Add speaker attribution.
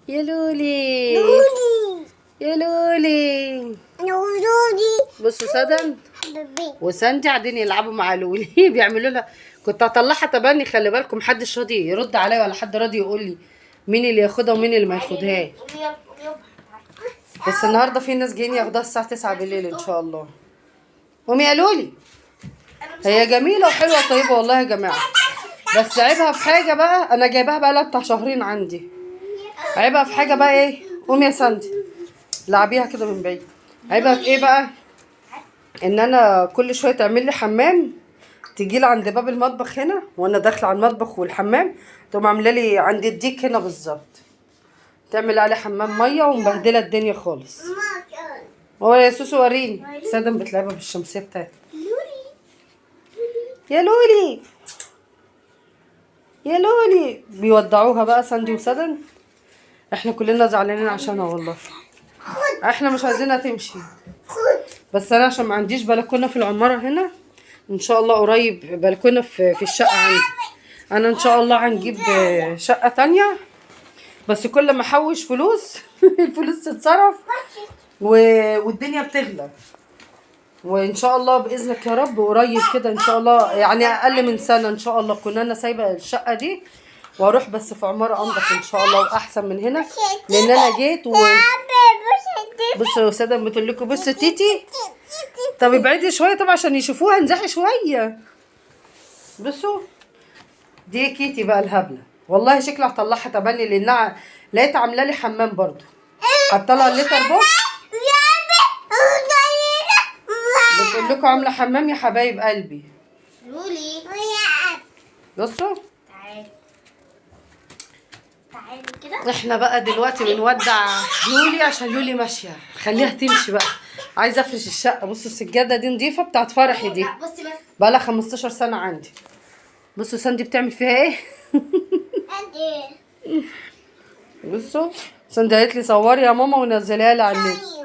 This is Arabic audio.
Speaker 1: يا لولي
Speaker 2: لولي
Speaker 1: يا لولي.
Speaker 2: انا ولولي
Speaker 1: بصوا سدن
Speaker 2: حبيبي.
Speaker 1: وساندي قاعدين يلعبوا مع لولي بيعملوا لها. كنت هطلعها تبني، خلي بالكم محدش راضي يرد عليا ولا حد راضي يقول لي مين اللي ياخدها ومين اللي ما ياخدهاش. بس النهارده في ناس جايين ياخدوها الساعه 9 بالليل ان شاء الله. قومي يا لولي. هي جميله وحلوه طيبه والله يا جماعه، بس عيبها في حاجه بقى، انا جايباها بقى لها بتاع شهرين عندي. عيبها في حاجه بقى ايه؟ قومي يا ساندي لعبيها كده من بعيد. عيبها في ايه بقى؟ ان انا كل شويه تعمل لي حمام، تجي لي عند باب المطبخ هنا وانا داخله على المطبخ والحمام، تقوم عامله لي عند الديك هنا بالظبط، تعمل عليه حمام ميه ومبهدله الدنيا خالص. هو يا سوسو وريني سادم بتلعبها بالشمسيه بتاعتها. يا لولي يا لولي. بيودعوها بقى ساندي وسدن، احنا كلنا زعلانين عشانها والله، احنا مش عايزينها تمشي. بس انا عشان ما عنديش بلكونه في العماره هنا، ان شاء الله قريب بلكونه في الشقه عندي. انا ان شاء الله هنجيب شقه تانية، بس كل ما احوش فلوس الفلوس تتصرف والدنيا بتغلى. وان شاء الله باذنك يا رب قريب كده ان شاء الله، يعني اقل من سنه ان شاء الله كنا انا سايبه الشقه دي واروح بس في عماره انضف ان شاء الله واحسن من هنا، لان انا جيت بصوا يا ساده بتقول لكم بصوا تيتي. طب ابعدي شويه طبعا عشان يشوفوها، انزحي شويه. بصوا دي كيتي بقى الهبله، والله شكلها هطلعها تبني لانها لقيتها عامله لي حمام برضو، حاطه لها الليتر بوكس. بتقول لكم عامله حمام يا حبايب قلبي.
Speaker 2: لولي
Speaker 1: بصوا
Speaker 2: تعالي كده.
Speaker 1: احنا بقى دلوقتي بنودع لولي عشان لولي ماشيه، خليها تمشي بقى. عايزه افرش الشقه. بصوا السجاده دي نضيفه بتاعت فرحي دي،
Speaker 2: بصي بس
Speaker 1: بقى لها 15 سنه عندي. بصوا ساندي بتعمل فيها ايه
Speaker 2: انت
Speaker 1: بصوا ساندي قالت لي صوري يا ماما ونزليها لي على النت.